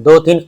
2-3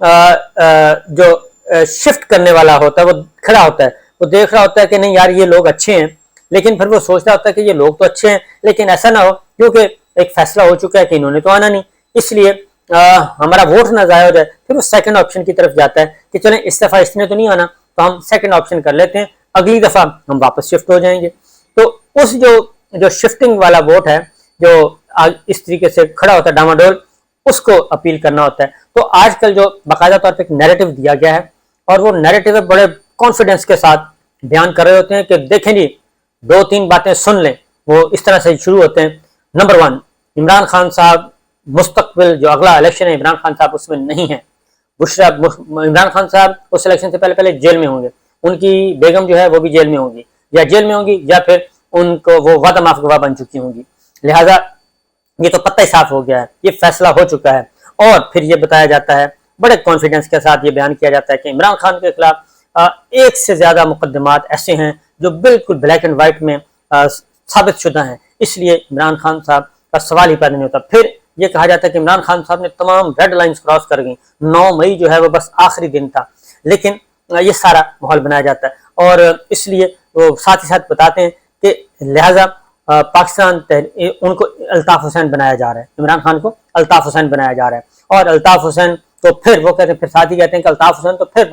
جو شفٹ کرنے والا ہوتا ہے وہ کھڑا ہوتا ہے، وہ دیکھ رہا ہوتا ہے کہ نہیں یار یہ لوگ اچھے ہیں، لیکن پھر وہ سوچتا ہوتا ہے کہ یہ لوگ تو اچھے ہیں لیکن ایسا نہ ہو کیونکہ ایک فیصلہ ہو چکا ہے کہ انہوں نے تو آنا نہیں، اس لیے ہمارا ووٹ نہ ضائع ہو جائے، پھر وہ سیکنڈ آپشن کی طرف جاتا ہے کہ چلیں اس دفعہ اس نے تو نہیں آنا تو ہم سیکنڈ آپشن کر لیتے ہیں، اگلی دفعہ ہم واپس شفٹ ہو جائیں گے۔ تو اس جو شفٹنگ والا ووٹ ہے جو اس طریقے سے کھڑا ہوتا ہے ڈاماڈول، اس کو اپیل کرنا ہوتا ہے۔ تو آج کل جو باقاعدہ طور پہ ایک نیریٹو دیا گیا ہے اور وہ نیریٹو بڑے کانفیڈنس کے ساتھ بیان کر رہے ہوتے ہیں کہ دیکھیں جی 2-3 باتیں سن لیں، وہ اس طرح سے شروع ہوتے ہیں۔ نمبر 1، عمران خان صاحب مستقبل جو اگلا الیکشن ہے عمران خان صاحب اس میں نہیں ہے، عمران خان صاحب اس الیکشن سے پہلے جیل میں ہوں گے، ان کی بیگم جو ہے وہ بھی جیل میں ہوں گی، یا جیل میں ہوں گی یا پھر ان کو وہ وعدہ معاف گواہ بن چکی ہوں گی، لہٰذا یہ تو پتہ ہی صاف ہو گیا ہے، یہ فیصلہ ہو چکا ہے۔ اور پھر یہ بتایا جاتا ہے بڑے کانفیڈنس کے ساتھ یہ بیان کیا جاتا ہے کہ عمران خان کے خلاف ایک سے زیادہ مقدمات ایسے ہیں جو بالکل بلیک اینڈ وائٹ میں ثابت شدہ ہیں، اس لیے عمران خان صاحب کا سوال ہی پیدا نہیں ہوتا۔ پھر یہ کہا جاتا ہے کہ عمران خان صاحب نے تمام ریڈ لائنز کراس کر گئیں، 9 مئی جو ہے وہ بس آخری دن تھا، لیکن یہ سارا ماحول بنایا جاتا ہے اور اس لیے وہ ساتھ ہی ساتھ بتاتے ہیں کہ لہٰذا پاکستان ان کو الطاف حسین بنایا جا رہا ہے، عمران خان کو الطاف حسین بنایا جا رہا ہے، اور الطاف حسین تو پھر وہ کہتے ہیں، پھر ساتھ ہی کہتے ہیں کہ الطاف حسین تو پھر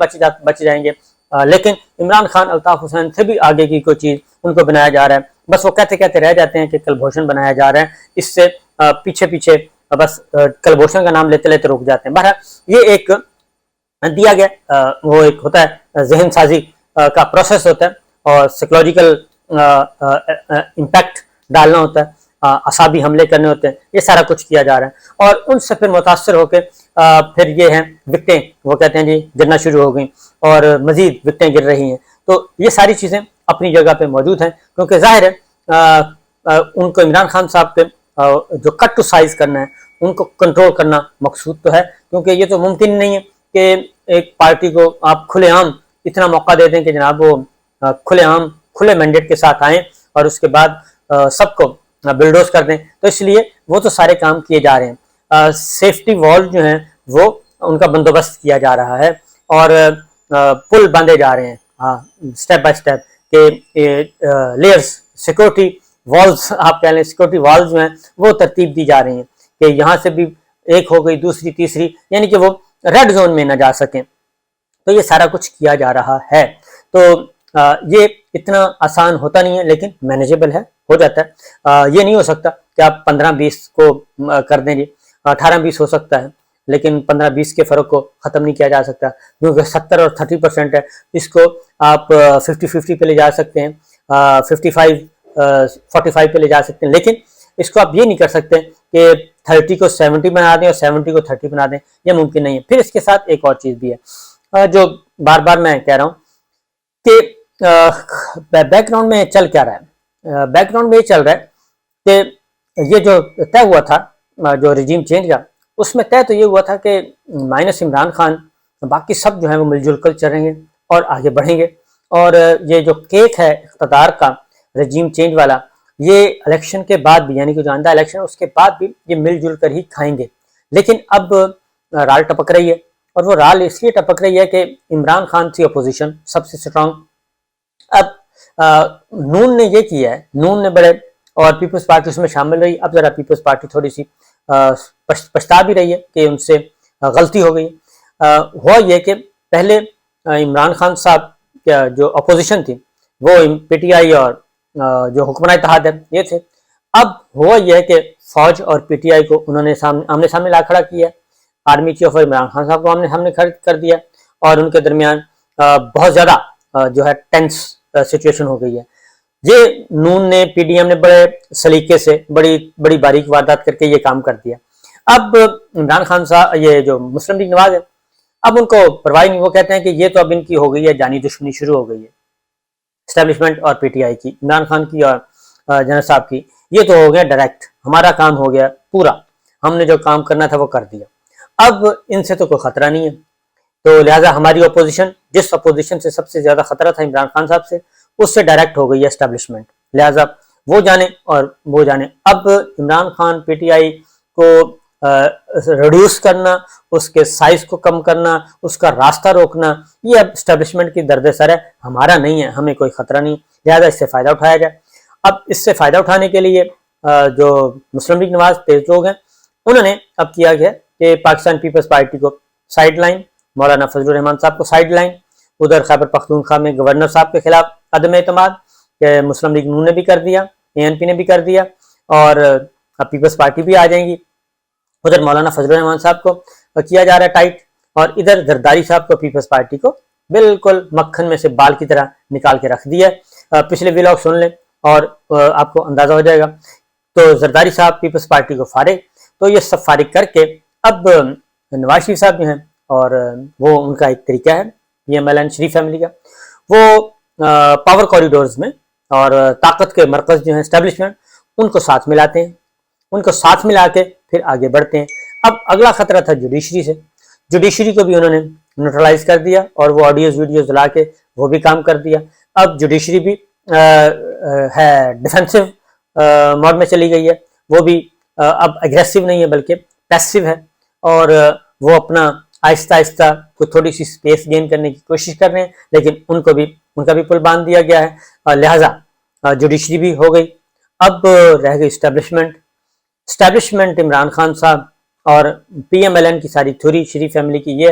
بچ جائیں گے، لیکن عمران خان الطاف حسین سے بھی آگے کی کوئی چیز ان کو بنایا جا رہا ہے، بس وہ کہتے رہ جاتے ہیں کہ کلبھوشن بنایا جا رہا ہے، اس سے پیچھے بس کلبھوشن کا نام لیتے رک جاتے ہیں۔ بہرحال یہ ایک دیا گیا وہ ایک ہوتا ہے ذہن سازی کا پروسیس ہوتا ہے اور سائیکولوجیکل امپیکٹ ڈالنا ہوتا ہے، اعصابی حملے کرنے ہوتے ہیں، یہ سارا کچھ کیا جا رہا ہے اور ان سے پھر متاثر ہو کے پھر یہ ہیں وکٹیں، وہ کہتے ہیں جی گرنا شروع ہو گئیں اور مزید وکٹیں گر رہی ہیں۔ تو یہ ساری چیزیں اپنی جگہ پہ موجود ہیں کیونکہ ظاہر ہے ان کو عمران خان صاحب کے جو کٹ ٹو سائز کرنا ہے ان کو کنٹرول کرنا مقصود تو ہے، کیونکہ یہ تو ممکن نہیں ہے کہ ایک پارٹی کو آپ کھلے عام اتنا موقع دے دیں کہ جناب وہ کھلے مینڈیٹ کے ساتھ آئیں اور اس کے بعد سب کو بلڈوز کر دیں، تو اس لیے وہ تو سارے کام کیے جا رہے ہیں، سیفٹی وال جو ہیں وہ ان کا بندوبست کیا جا رہا ہے اور پل باندھے جا رہے ہیں سٹیپ بائی سٹیپ کہ لیئرز سیکورٹی والز آپ کہہ لیں، سیکورٹی والز جو ہیں وہ ترتیب دی جا رہی ہیں کہ یہاں سے بھی ایک ہو گئی، دوسری تیسری، یعنی کہ وہ ریڈ زون میں نہ جا سکیں، تو یہ سارا کچھ کیا جا رہا ہے۔ تو یہ اتنا آسان ہوتا نہیں ہے لیکن مینیجیبل ہے، ہو جاتا ہے۔ یہ نہیں ہو سکتا کہ آپ 15-20 کو کر دیں، جی 18-20 ہو سکتا ہے لیکن 15-20 کے فرق کو ختم نہیں کیا جا سکتا، کیونکہ 70 اور 30% ہے، اس کو آپ 50-50 پہ لے جا سکتے ہیں، 55-45 پہ لے جا سکتے ہیں، لیکن اس کو آپ یہ نہیں کر سکتے کہ 30 کو 70 بنا دیں اور 70 کو 30 بنا دیں، یہ ممکن نہیں ہے۔ پھر اس کے ساتھ ایک اور چیز بھی ہے جو بار بار میں کہہ رہا ہوں کہ بیک گراؤنڈ میں چل کیا رہا ہے، بیک گراؤنڈ میں یہ چل رہا ہے کہ یہ جو طے ہوا تھا جو رجیم چینج کا، اس میں طے تو یہ ہوا تھا کہ مائنس عمران خان باقی سب جو ہیں وہ مل جل کر چلیں گے اور آگے بڑھیں گے، اور یہ جو کیک ہے اقتدار کا رجیم چینج والا، یہ الیکشن کے بعد بھی، یعنی کہ جو آئندہ الیکشن اس کے بعد بھی یہ مل جل کر ہی کھائیں گے۔ لیکن اب رال ٹپک رہی ہے اور وہ رال اس لیے ٹپک رہی ہے کہ عمران خان کی اپوزیشن سب سے سٹرانگ، اب نون نے یہ کیا ہے، نون نے بڑے، اور پیپلز پارٹی اس میں شامل رہی، اب ذرا پیپلز پارٹی تھوڑی سی پچھتا بھی رہی ہے کہ ان سے غلطی ہو گئی۔ ہوا یہ کہ پہلے عمران خان صاحب جو اپوزیشن تھی وہ پی ٹی آئی اور جو حکمراں اتحاد ہے یہ تھے، اب ہوا یہ ہے کہ فوج اور پی ٹی آئی کو انہوں نے آمنے سامنے لا کھڑا کیا، آرمی چیف اور عمران خان صاحب کو آمنے سامنے کھڑا کر دیا اور ان کے درمیان بہت زیادہ جو ہے ٹینس سچویشن ہو گئی ہے۔ یہ نون نے، پی ڈی ایم نے بڑے سلیقے سے بڑی باریک واردات کر کے یہ کام کر دیا۔ اب عمران خان صاحب، یہ جو مسلم لیگ نواز ہے، اب ان کو پرواہ نہیں، وہ کہتے ہیں کہ یہ تو اب ان کی ہو گئی ہے جانی دشمنی شروع ہو گئی ہے اسٹیبلشمنٹ اور پی ٹی آئی کی، عمران خان کی اور جنرل صاحب کی، یہ تو ہو گیا ڈائریکٹ، ہمارا کام ہو گیا پورا، ہم نے جو کام کرنا تھا وہ کر دیا، اب ان سے تو کوئی خطرہ نہیں ہے، تو لہٰذا ہماری اپوزیشن، جس اپوزیشن سے سب سے زیادہ خطرہ تھا عمران خان صاحب سے، اس سے ڈائریکٹ ہو گئی ہے اسٹیبلشمنٹ، لہٰذا وہ جانے اور وہ جانے۔ اب Imran Khan P T I کو ریڈیوس کرنا، اس کے سائز کو کم کرنا، اس کا راستہ روکنا، یہ اب اسٹیبلشمنٹ کی درد سر ہے، ہمارا نہیں ہے، ہمیں کوئی خطرہ نہیں، لہذا اس سے فائدہ اٹھایا جائے۔ اب اس سے فائدہ اٹھانے کے لیے جو مسلم لیگ نواز تیز لوگ ہیں، انہوں نے اب کیا گیا کہ پاکستان پیپلز پارٹی کو سائیڈ لائن، مولانا فضل الرحمان صاحب کو سائیڈ لائن، ادھر خیبر پختونخوا میں گورنر صاحب کے خلاف عدم اعتماد کہ مسلم لیگ نون نے بھی کر دیا، ANP نے بھی کر دیا، اور اب پیپلز پارٹی بھی آ جائیں گی، ادھر مولانا فضل الرحمان صاحب کو کیا جا رہا ہے ٹائٹ، اور ادھر زرداری صاحب کو پیپلز پارٹی کو بالکل مکھن میں سے بال کی طرح نکال کے رکھ دیا ہے۔ پچھلے ویلاگ سن لیں اور آپ کو اندازہ ہو جائے گا۔ تو زرداری صاحب پیپلز پارٹی کو فارغ، تو یہ سب فارغ کر کے اب نواز شریف صاحب جو ہیں، اور وہ ان کا ایک طریقہ ہے PMLN شریف فیملی کا، وہ پاور کوریڈورز میں اور طاقت کے مرکز جو ہیں اسٹیبلشمنٹ، ان کو ساتھ ملاتے ہیں، ان کو ساتھ ملا کے پھر آگے بڑھتے ہیں۔ اب اگلا خطرہ تھا جوڈیشری سے، جوڈیشری کو بھی انہوں نے نیوٹرلائز کر دیا اور وہ آڈیوز ویڈیوز لا کے وہ بھی کام کر دیا۔ اب جوڈیشری بھی ہے ڈیفینسو موڈ میں چلی گئی ہے، وہ بھی اب اگریسو نہیں ہے بلکہ پیسو ہے، اور وہ اپنا آہستہ آہستہ کوئی تھوڑی سی سپیس گین کرنے کی کوشش کر رہے ہیں، لیکن ان کا بھی پل باندھ دیا گیا ہے، لہٰذا جوڈیشری بھی ہو گئی۔ اب رہ گئی اسٹیبلشمنٹ عمران خان صاحب اور PMLN کی ساری تھیوری شریف فیملی کی یہ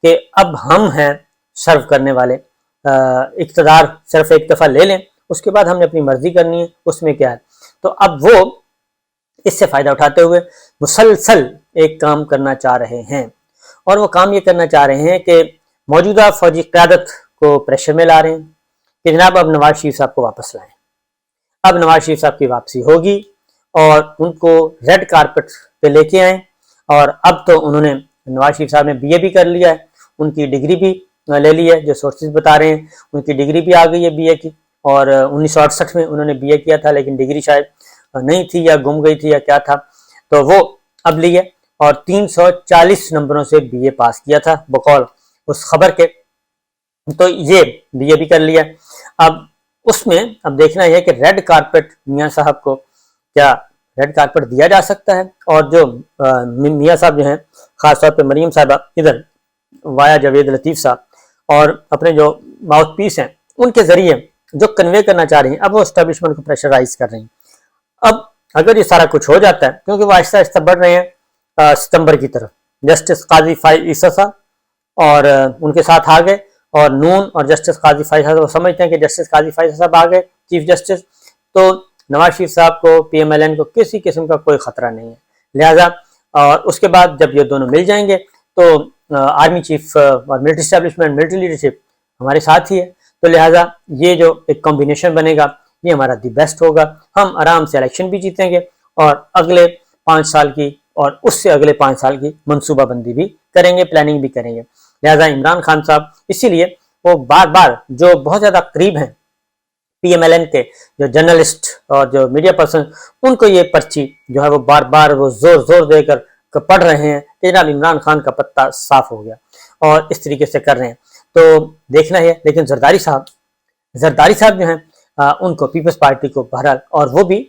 کہ اب ہم ہیں سرو کرنے والے، اقتدار صرف ایک دفعہ لے لیں، اس کے بعد ہم نے اپنی مرضی کرنی ہے، اس میں کیا ہے۔ تو اب وہ اس سے فائدہ اٹھاتے ہوئے مسلسل ایک کام کرنا چاہ رہے ہیں، اور وہ کام یہ کرنا چاہ رہے ہیں کہ موجودہ فوجی قیادت کو پریشر میں لا رہے ہیں کہ جناب اب نواز شریف صاحب کو واپس لائیں۔ اب نواز شریف صاحب کی واپسی ہوگی اور ان کو ریڈ کارپٹ پہ لے کے آئیں، اور اب تو انہوں نے نواز شریف صاحب نے BA بھی کر لیا ہے، ان کی ڈگری بھی لے لی ہے، جو سورسز بتا رہے ہیں ان کی ڈگری بھی آ گئی ہے BA کی، اور 1968 میں انہوں نے BA کیا تھا، لیکن ڈگری شاید نہیں تھی یا گم گئی تھی یا کیا تھا، تو وہ اب لی ہے، اور 340 نمبروں سے BA پاس کیا تھا بقول اس خبر کے، تو یہ BA بھی کر لیا۔ اب اس میں اب دیکھنا یہ ہے کہ ریڈ کارپٹ میاں صاحب کو کیا ریڈ کارپٹ دیا جا سکتا ہے، اور جو میاں صاحب جو ہیں، خاص طور پہ مریم صاحبہ ادھر وایا جاوید لطیف صاحب اور اپنے جو ماؤتھ پیس ہیں، ان کے ذریعے جو کنوے کرنا چاہ رہی ہیں، اب وہ اسٹیبلشمنٹ کو پریشرائز کر رہی ہیں۔ اب اگر یہ سارا کچھ ہو جاتا ہے، کیونکہ وہ آہستہ آہستہ بڑھ رہے ہیں ستمبر کی طرف، جسٹس قاضی فائز عیسیٰ صاحب اور ان کے ساتھ آ گئے، اور نون اور جسٹس قاضی فائز صاحب سمجھتے ہیں کہ جسٹس قاضی فائز صاحب آ گئے چیف جسٹس، تو نواز شریف صاحب کو PMLN کو کسی قسم کا کوئی خطرہ نہیں ہے، لہٰذا اور اس کے بعد جب یہ دونوں مل جائیں گے تو آرمی چیف اور ملٹری اسٹیبلشمنٹ، ملٹری لیڈرشپ ہمارے ساتھ ہی ہے، تو لہٰذا یہ جو ایک کمبینیشن بنے گا یہ ہمارا دی بیسٹ ہوگا، ہم آرام سے الیکشن بھی جیتیں گے اور اگلے 5 سال کی اور اس سے اگلے 5 سال کی منصوبہ بندی بھی کریں گے، پلاننگ بھی کریں گے۔ لہٰذا عمران خان صاحب اسی لیے وہ بار بار جو بہت زیادہ قریب ہیں PMLN کے جو جرنلسٹ اور جو میڈیا پرسن، ان کو یہ پرچی جو ہے وہ بار بار وہ زور دے کر پڑھ رہے ہیں کہ جناب عمران خان کا پتہ صاف ہو گیا، اور اس طریقے سے کر رہے ہیں، تو دیکھنا ہے۔ لیکن زرداری صاحب جو ہیں ان کو پیپلز پارٹی کو بہرحال، اور وہ بھی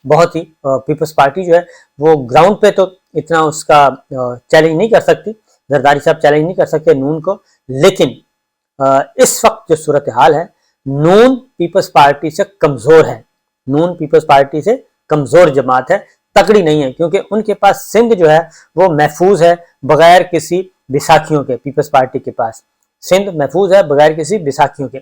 بہت ہی پیپلز پارٹی جو ہے وہ گراؤنڈ پہ تو اتنا اس کا چیلنج نہیں کر سکتی، زرداری صاحب چیلنج نہیں کر سکتے نون کو، لیکن اس وقت جو صورتحال ہے، نون پیپلز پارٹی سے کمزور ہے، نون پیپلز پارٹی سے کمزور جماعت ہے، تکڑی نہیں ہے، کیونکہ ان کے پاس سندھ جو ہے وہ محفوظ ہے بغیر کسی بیساکھیوں کے، پیپلز پارٹی کے پاس سندھ محفوظ ہے بغیر کسی بیساکھیوں کے،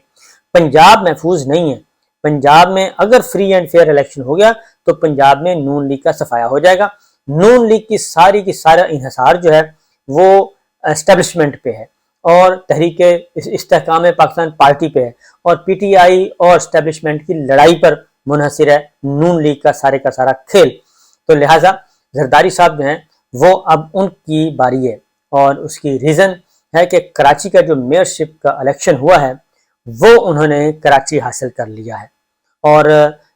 پنجاب محفوظ نہیں ہے۔ پنجاب میں اگر فری اینڈ فیئر الیکشن ہو گیا تو پنجاب میں نون لیگ کا صفایا ہو جائے گا، نون لیگ کی سارا انحصار جو ہے وہ اسٹیبلشمنٹ پہ ہے، اور تحریک استحکام پاکستان پارٹی پہ ہے، اور PTI اور اسٹیبلشمنٹ کی لڑائی پر منحصر ہے نون لیگ کا سارا کھیل۔ تو لہٰذا زرداری صاحب جو ہیں وہ اب ان کی باری ہے، اور اس کی ریزن ہے کہ کراچی کا جو میئرشپ کا الیکشن ہوا ہے وہ انہوں نے کراچی حاصل کر لیا ہے، اور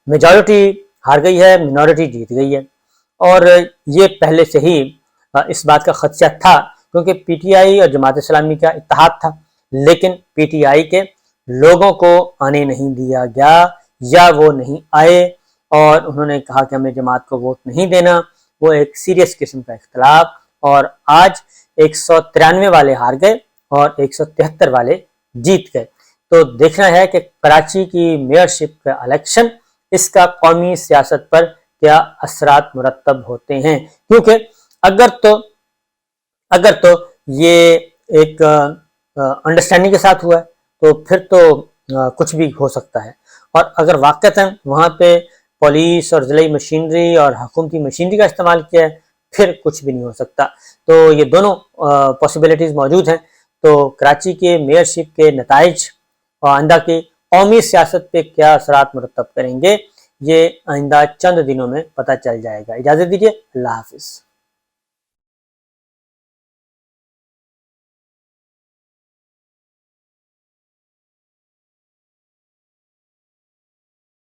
میجورٹی ہار گئی ہے، منورٹی جیت گئی ہے، اور یہ پہلے سے ہی اس بات کا خدشہ تھا، کیونکہ PTI اور جماعت اسلامی کا اتحاد تھا، لیکن PTI کے لوگوں کو آنے نہیں دیا گیا، یا وہ نہیں آئے، اور انہوں نے کہا کہ ہمیں جماعت کو ووٹ نہیں دینا، وہ ایک سیریس قسم کا اختلاف، اور آج 193 والے ہار گئے اور 173 والے جیت گئے۔ تو دیکھنا ہے کہ کراچی کی میئرشپ کا الیکشن اس کا قومی سیاست پر کیا اثرات مرتب ہوتے ہیں، کیونکہ اگر تو یہ ایک انڈرسٹینڈنگ کے ساتھ ہوا ہے تو پھر تو کچھ بھی ہو سکتا ہے، اور اگر واقعتاً وہاں پہ پولیس اور ضلعی مشینری اور حکومتی مشینری کا استعمال کیا ہے پھر کچھ بھی نہیں ہو سکتا۔ تو یہ دونوں پاسبلٹیز موجود ہیں۔ تو کراچی کے میئرشپ کے نتائج آئندہ کی قومی سیاست پہ کیا اثرات مرتب کریں گے، یہ آئندہ چند دنوں میں پتہ چل جائے گا۔ اجازت دیجیے، اللہ حافظ۔